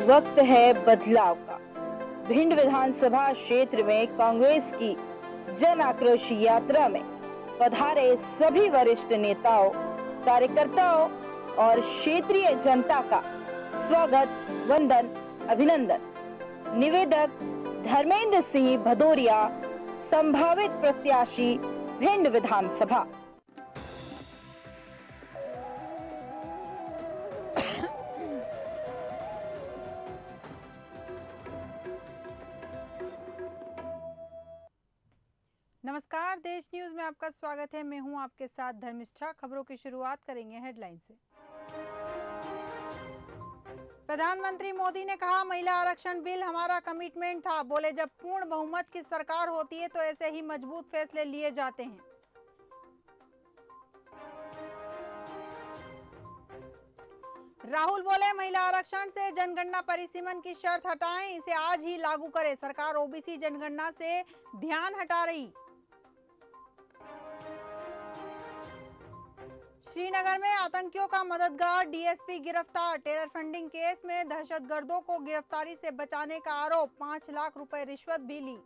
वक्त है बदलाव का। भिंड विधानसभा क्षेत्र में कांग्रेस की जन आक्रोश यात्रा में पधारे सभी वरिष्ठ नेताओं, कार्यकर्ताओं और क्षेत्रीय जनता का स्वागत, वंदन, अभिनंदन। निवेदक धर्मेंद्र सिंह भदौरिया, संभावित प्रत्याशी, भिंड विधानसभा। नमस्कार, देश न्यूज में आपका स्वागत है। मैं हूं आपके साथ धर्मिष्ठा। खबरों की शुरुआत करेंगे हेडलाइन से। प्रधानमंत्री मोदी ने कहा, महिला आरक्षण बिल हमारा कमिटमेंट था। बोले, जब पूर्ण बहुमत की सरकार होती है तो ऐसे ही मजबूत फैसले लिए जाते हैं। राहुल बोले, महिला आरक्षण से जनगणना परिसीमन की शर्त हटाएं, इसे आज ही लागू करें। सरकार ओबीसी जनगणना से ध्यान हटा रही। श्रीनगर में आतंकियों का मददगार डीएसपी गिरफ्तार। टेरर फंडिंग केस में दहशतगर्दों को गिरफ्तारी से बचाने का आरोप। 5 लाख रुपए रिश्वत भी ली।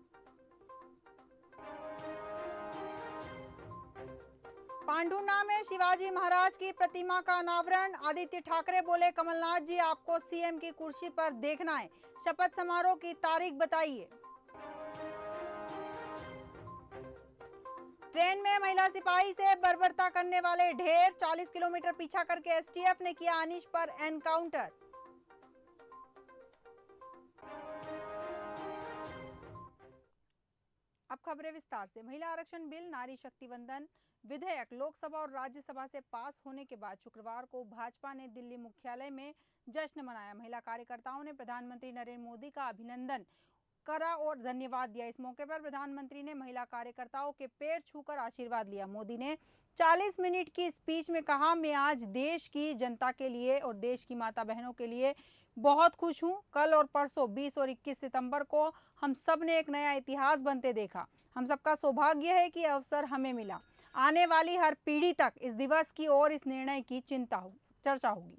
पांडुना में शिवाजी महाराज की प्रतिमा का अनावरण। आदित्य ठाकरे बोले, कमलनाथ जी, आपको सीएम की कुर्सी पर देखना है। शपथ समारोह की तारीख बताइए। ट्रेन में महिला सिपाही से बर्बरता करने वाले ढेर। 40 किलोमीटर पीछा करके एसटीएफ ने किया अनीश पर एनकाउंटर। अब खबरें विस्तार से। महिला आरक्षण बिल, नारी शक्ति वंदन विधेयक लोकसभा और राज्यसभा से पास होने के बाद शुक्रवार को भाजपा ने दिल्ली मुख्यालय में जश्न मनाया। महिला कार्यकर्ताओं ने प्रधानमंत्री नरेंद्र मोदी का अभिनंदन करा और धन्यवाद दिया। इस मौके पर प्रधानमंत्री ने महिला कार्यकर्ताओं के पैर छूकर आशीर्वाद लिया। मोदी ने 40 मिनट की स्पीच में कहा, मैं आज देश की जनता के लिए और देश की माता बहनों के लिए बहुत खुश हूं। कल और परसों 20 और 21 सितंबर को हम सब ने एक नया इतिहास बनते देखा। हम सबका सौभाग्य है कि अवसर हमें मिला। आने वाली हर पीढ़ी तक इस दिवस की और इस निर्णय की चर्चा होगी।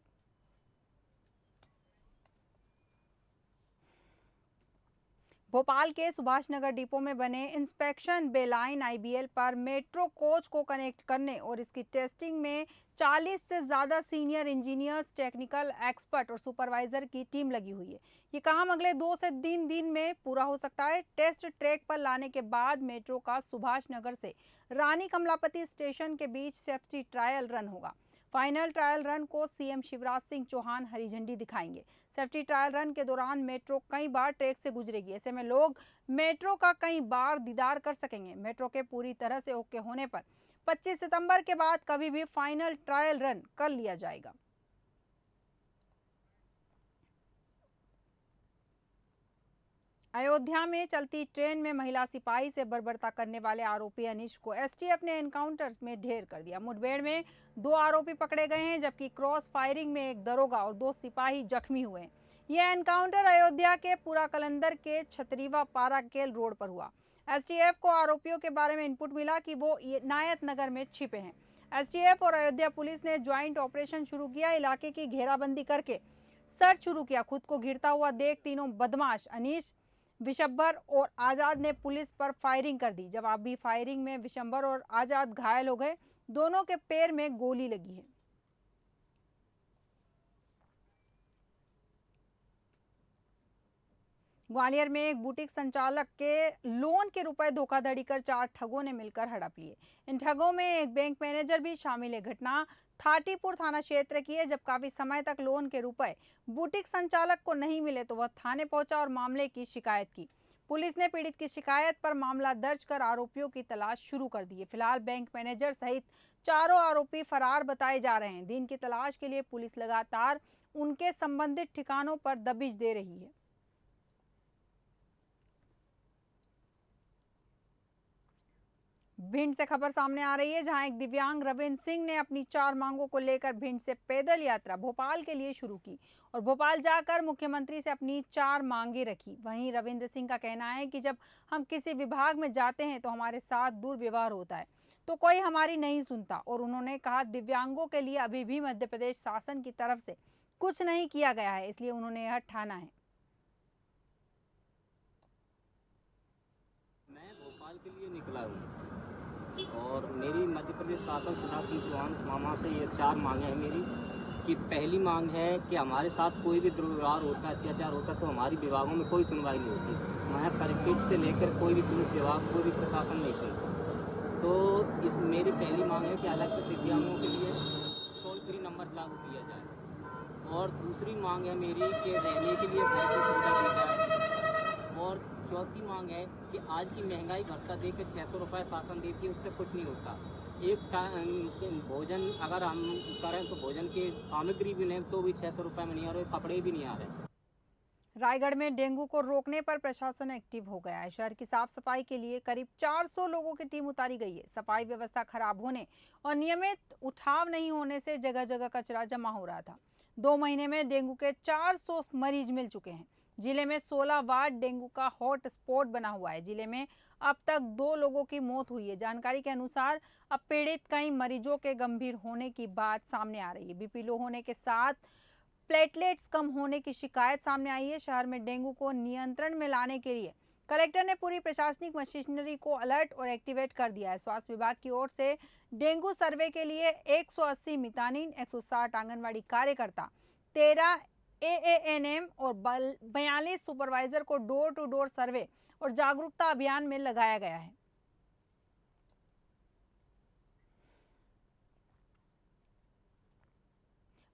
भोपाल के सुभाष नगर डिपो में बने इंस्पेक्शन बे लाइन आईबीएल पर मेट्रो कोच को कनेक्ट करने और इसकी टेस्टिंग में 40 से ज्यादा सीनियर इंजीनियर्स, टेक्निकल एक्सपर्ट और सुपरवाइजर की टीम लगी हुई है। ये काम अगले 2 से 3 दिन में पूरा हो सकता है। टेस्ट ट्रैक पर लाने के बाद मेट्रो का सुभाष नगर से रानी कमलापति स्टेशन के बीच सेफ्टी ट्रायल रन होगा। फाइनल ट्रायल रन को सीएम शिवराज सिंह चौहान हरी झंडी दिखाएंगे। सेफ्टी ट्रायल रन के दौरान मेट्रो कई बार ट्रैक से गुजरेगी। ऐसे में लोग मेट्रो का कई बार दीदार कर सकेंगे। मेट्रो के पूरी तरह से ओके होने पर 25 सितंबर के बाद कभी भी फाइनल ट्रायल रन कर लिया जाएगा। अयोध्या में चलती ट्रेन में महिला सिपाही से बर्बरता करने वाले आरोपी अनीश को एसटीएफ ने एनकाउंटर में ढेर कर दिया। मुठभेड़ में 2 आरोपी पकड़े गए हैं, जबकि क्रॉस फायरिंग में एक दरोगा और 2 सिपाही जख्मी हुए हैं। यह एनकाउंटर अयोध्या के पुरा कलंदर के छतरीवा पाराकेल रोड पर हुआ। एसटीएफ को आरोपियों के बारे में इनपुट मिला कि वो इनायत नगर में छिपे हैं। एसटीएफ और अयोध्या पुलिस ने ज्वाइंट ऑपरेशन शुरू किया। इलाके की घेराबंदी करके सर्च शुरू किया। खुद को घिरता हुआ देख तीनों बदमाश अनीश, विशंबर और आजाद ने पुलिस पर फायरिंग कर दी। जवाबी फायरिंग में विशंबर और आजाद घायल हो गए। दोनों के पैर में गोली लगी है। ग्वालियर में एक बुटीक संचालक के लोन के रुपए धोखाधड़ी कर 4 ठगों ने मिलकर हड़प लिए। इन ठगों में एक बैंक मैनेजर भी शामिल है। घटना थाटीपुर थाना क्षेत्र की है। जब काफी समय तक लोन के रुपए बुटीक संचालक को नहीं मिले तो वह थाने पहुंचा और मामले की शिकायत की। पुलिस ने पीड़ित की शिकायत पर मामला दर्ज कर आरोपियों की तलाश शुरू कर दी है। फिलहाल बैंक मैनेजर सहित चारों आरोपी फरार बताए जा रहे हैं। दिन की तलाश के लिए पुलिस लगातार उनके संबंधित ठिकानों पर दबिश दे रही है। भिंड से खबर सामने आ रही है, जहां एक दिव्यांग रविंद्र सिंह ने अपनी 4 मांगों को लेकर भिंड से पैदल यात्रा भोपाल के लिए शुरू की और भोपाल जाकर मुख्यमंत्री से अपनी 4 मांगे रखी। वहीं रविंद्र सिंह का कहना है कि जब हम किसी विभाग में जाते हैं तो हमारे साथ दुर्व्यवहार होता है, तो कोई हमारी नहीं सुनता। और उन्होंने कहा, दिव्यांगों के लिए अभी भी मध्य प्रदेश शासन की तरफ से कुछ नहीं किया गया है, इसलिए उन्होंने यह ठाना है। मैं भोपाल के लिए निकला हूँ और मेरी मध्य प्रदेश शासन शिवराज सिंह चौहान मामा से ये 4 मांगे हैं मेरी। कि पहली मांग है कि हमारे साथ कोई भी दुर्व्यवहार होता है, अत्याचार होता है, तो हमारी विभागों में कोई सुनवाई नहीं होती। वहाँ कलेक्ट्रेट से लेकर कोई भी पुलिस विभाग, कोई भी प्रशासन नहीं सुनता। तो इस मेरी पहली मांग है कि अलग से दिव्यांगों के लिए टोल फ्री नंबर लागू किया जाए। और दूसरी मांग है मेरी कि रहने के लिए घर की सुविधा दी जाए। और चौथी मांग है कि आज की महंगाई भत्ता देकर 600 रुपये शासन देती है, उससे कुछ नहीं होता। एक भोजन अगर हम करें तो भोजन की सामग्री भी लें तो भी 600 रुपये में नहीं आ रहे, कपड़े भी नहीं आ रहे। रायगढ़ में डेंगू को रोकने पर प्रशासन एक्टिव हो गया है। शहर की साफ सफाई के लिए करीब 400 लोगों की टीम उतारी गई है। सफाई व्यवस्था खराब होने और नियमित उठाव नहीं होने से जगह जगह कचरा जमा हो रहा था। 2 महीने में डेंगू के 400 मरीज मिल चुके हैं। जिले में 16 वार्ड डेंगू का हॉट स्पॉट बना हुआ है। जिले में अब तक 2 लोगों की मौत हुई है। जानकारी के अनुसार अब पीड़ित कई मरीजों के गंभीर होने की बात सामने आ रही है। बीपी लो होने के साथ प्लेटलेट्स कम होने की शिकायत सामने आई है। शहर में डेंगू को नियंत्रण में लाने के लिए कलेक्टर ने पूरी प्रशासनिक मशीनरी को अलर्ट और एक्टिवेट कर दिया है। स्वास्थ्य विभाग की ओर से डेंगू सर्वे के लिए 180 मितानिन, 160 आंगनवाड़ी कार्यकर्ता, 13 एएएनएम और 42 सुपरवाइजर को डोर टू डोर सर्वे और जागरूकता अभियान में लगाया गया है।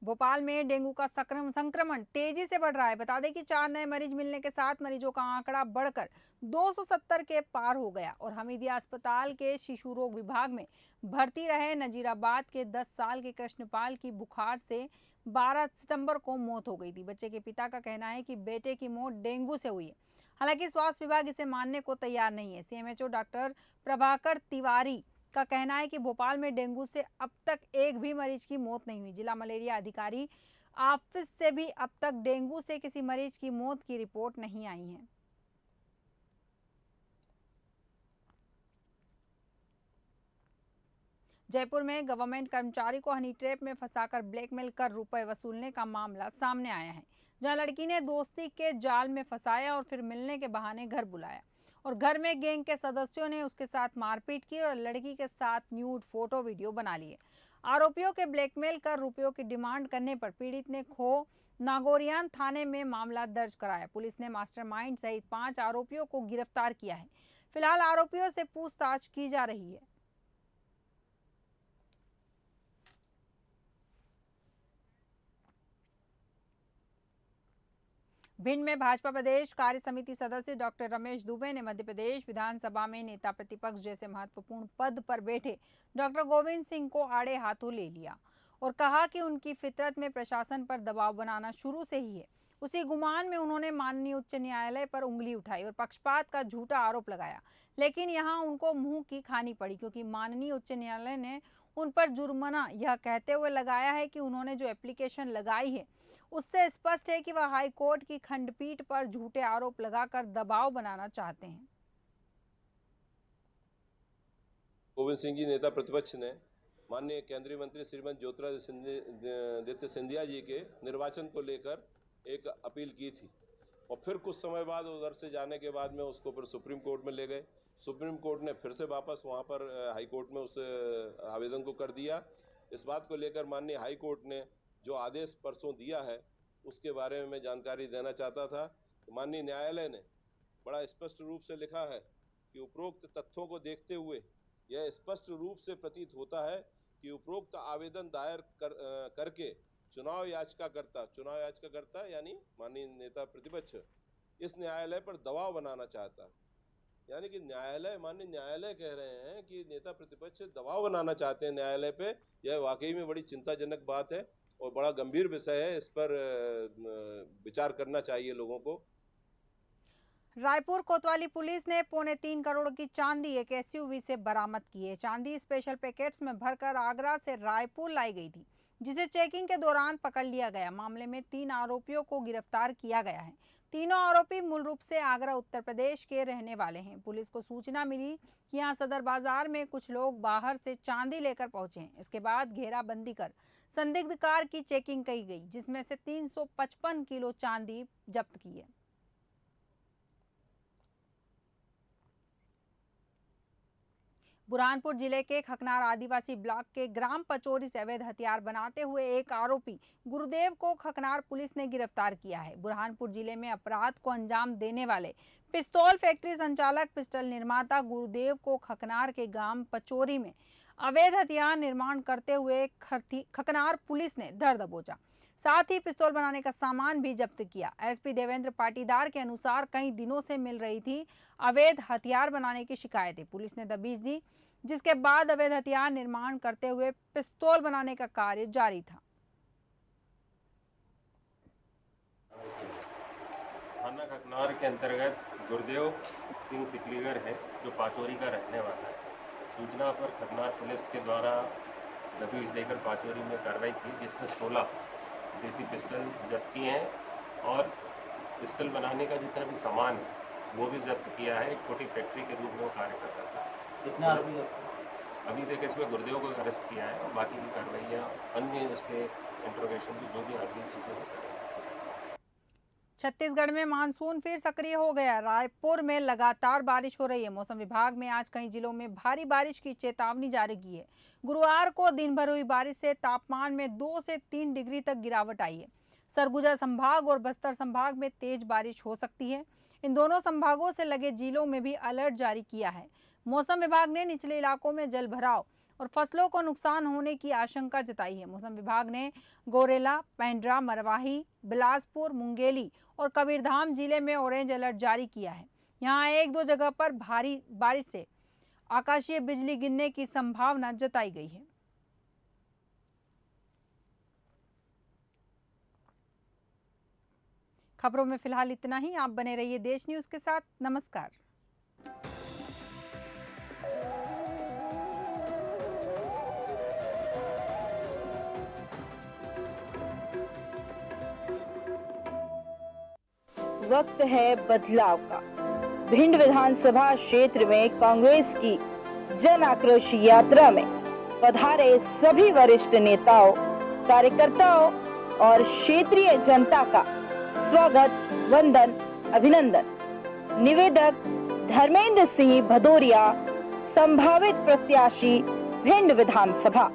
भोपाल में डेंगू का संक्रमण तेजी से बढ़ रहा है। बता दें कि 4 नए मरीज मिलने के साथ मरीजों का आंकड़ा बढ़कर 270 के पार हो गया और हमीदिया अस्पताल के शिशु रोग विभाग में भर्ती रहे नजीराबाद के 10 साल के कृष्णपाल की बुखार से 12 सितंबर को मौत हो गई थी। बच्चे के पिता का कहना है कि बेटे की मौत डेंगू से हुई है। हालांकि स्वास्थ्य विभाग इसे मानने को तैयार नहीं है। सीएमएचओ डॉक्टर प्रभाकर तिवारी का कहना है कि भोपाल में डेंगू से अब तक एक भी मरीज की मौत नहीं हुई। जिला मलेरिया अधिकारी ऑफिस से भी अब तक डेंगू से किसी मरीज की मौत की रिपोर्ट नहीं आई है। जयपुर में गवर्नमेंट कर्मचारी को हनी ट्रैप में फंसाकर ब्लैकमेल कर रुपए वसूलने का मामला सामने आया है, जहां लड़की ने दोस्ती के जाल में फंसाया और फिर मिलने के बहाने घर बुलाया और घर में गैंग के सदस्यों ने उसके साथ मारपीट की और लड़की के साथ न्यूड फोटो वीडियो बना लिए। आरोपियों के ब्लैकमेल कर रुपयों की डिमांड करने पर पीड़ित ने खो नागौरियान थाने में मामला दर्ज कराया। पुलिस ने मास्टरमाइंड सहित 5 आरोपियों को गिरफ्तार किया है। फिलहाल आरोपियों से पूछताछ की जा रही है। भिंड में भाजपा प्रदेश कार्य समिति सदस्य डॉक्टर रमेश दुबे ने मध्य प्रदेश विधानसभा में नेता प्रतिपक्ष जैसे महत्वपूर्ण पद पर बैठे डॉक्टर गोविंद सिंह को आड़े हाथों ले लिया और कहा कि उनकी फितरत में प्रशासन पर दबाव बनाना शुरू से ही है। उसी गुमान में उन्होंने माननीय उच्च न्यायालय पर उंगली उठाई और पक्षपात का झूठा आरोप लगाया, लेकिन यहां उनको मुंह की खानी पड़ी क्योंकि माननीय उच्च न्यायालय ने उन पर जुर्माना यह कहते हुए लगाया है कि उन्होंने जो एप्लीकेशन लगाई है उससे स्पष्ट है कि वह हाईकोर्ट की खंडपीठ पर झूठे आरोप लगाकर दबाव बनाना चाहते हैं। गोविंद सिंह जी नेता प्रतिपक्ष ने माननीय केंद्रीय मंत्री श्रीमती ज्योतिरादित्य सिंधिया जी के निर्वाचन को लेकर एक अपील की थी और फिर कुछ समय बाद उधर से जाने के बाद में उसको फिर सुप्रीम कोर्ट में ले गए। सुप्रीम कोर्ट ने फिर से वापस वहां पर हाई कोर्ट में उस आवेदन को कर दिया। इस बात को लेकर माननीय हाई कोर्ट ने जो आदेश परसों दिया है उसके बारे में मैं जानकारी देना चाहता था। माननीय न्यायालय ने बड़ा स्पष्ट रूप से लिखा है कि उपरोक्त तथ्यों को देखते हुए यह स्पष्ट रूप से प्रतीत होता है कि उपरोक्त आवेदन दायर करके चुनाव याचिकाकर्ता यानी माननीय नेता प्रतिपक्ष इस न्यायालय पर दबाव बनाना चाहता, यानी कि माननीय न्यायालय कह रहे हैं कि नेता प्रतिपक्ष दबाव बनाना चाहते हैं न्यायालय पे। यह वाकई में बड़ी चिंताजनक बात है और बड़ा गंभीर विषय है। इस पर विचार करना चाहिए लोगों को। रायपुर कोतवाली पुलिस ने 3.25 करोड़ की चांदी एक एसयूवी से बरामद की है। चांदी स्पेशल पैकेट्स में भरकर आगरा से रायपुर लाई गई थी। जिसे चेकिंग के दौरान पकड़ लिया गया। मामले में 3 आरोपियों को गिरफ्तार किया गया है। तीनों आरोपी मूल रूप से आगरा उत्तर प्रदेश के रहने वाले हैं। पुलिस को सूचना मिली कि यहां सदर बाजार में कुछ लोग बाहर से चांदी लेकर पहुंचे हैं। इसके बाद घेराबंदी कर संदिग्ध कार की चेकिंग की गई, जिसमें से 355 किलो चांदी जब्त की है। बुरहानपुर जिले के खकनार आदिवासी ब्लॉक के ग्राम पचोरी से अवैध हथियार बनाते हुए एक आरोपी गुरुदेव को खकनार पुलिस ने गिरफ्तार किया है। बुरहानपुर जिले में अपराध को अंजाम देने वाले पिस्तौल फैक्ट्री संचालक पिस्टल निर्माता गुरुदेव को खकनार के ग्राम पचोरी में अवैध हथियार निर्माण करते हुए खकनार पुलिस ने धर दबोचा। साथ ही पिस्तौल बनाने का सामान भी जब्त किया। एसपी देवेंद्र पाटीदार के अनुसार कई दिनों से मिल रही थी अवैध हथियार बनाने की शिकायतें। पुलिस ने दबिश दी, जिसके बाद अवैध हथियार निर्माण करते हुए पिस्तौल बनाने का कार्य जारी था। थाना खकनार के अंतर्गत गुरुदेव सिंह सिकलीगर है, जो पाचोरी का रहने वाला है। सूचना पर खकनार पुलिस के द्वारा दबिश देकर पाचोरी में कार्रवाई की, जिसमें 16 देसी पिस्टल जब्त किए हैं और पिस्टल बनाने का जितना भी सामान है वो भी जब्त किया है। एक छोटी फैक्ट्री के रूप में वो कार्य करता था। कितना आरोपी अभी तक इसमें गुरुदेव को अरेस्ट किया है और बाकी की कार्रवाइयाँ अन्य उसके इंट्रोगेशन की जो भी आगे चीज़ें होती हैं। छत्तीसगढ़ में मानसून फिर सक्रिय हो गया। रायपुर में लगातार बारिश हो रही है। मौसम विभाग ने आज कई जिलों में भारी बारिश की चेतावनी जारी की है। गुरुवार को दिन भर हुई बारिश से तापमान में 2 से 3 डिग्री तक गिरावट आई है। सरगुजा संभाग और बस्तर संभाग में तेज बारिश हो सकती है। इन दोनों संभागों से लगे जिलों में भी अलर्ट जारी किया है। मौसम विभाग ने निचले इलाकों में जल भराव और फसलों को नुकसान होने की आशंका जताई है। मौसम विभाग ने गोरेला, पेंड्रा, मरवाही, बिलासपुर, मुंगेली और कबीरधाम जिले में ऑरेंज अलर्ट जारी किया है। यहाँ 1-2 जगह पर भारी बारिश से आकाशीय बिजली गिरने की संभावना जताई गई है। खबरों में फिलहाल इतना ही। आप बने रहिए देश न्यूज के साथ। नमस्कार। वक्त है बदलाव का। भिंड विधानसभा क्षेत्र में कांग्रेस की जन आक्रोश यात्रा में पधारे सभी वरिष्ठ नेताओं, कार्यकर्ताओं और क्षेत्रीय जनता का स्वागत, वंदन, अभिनंदन। निवेदक धर्मेंद्र सिंह भदौरिया, संभावित प्रत्याशी भिंड विधानसभा।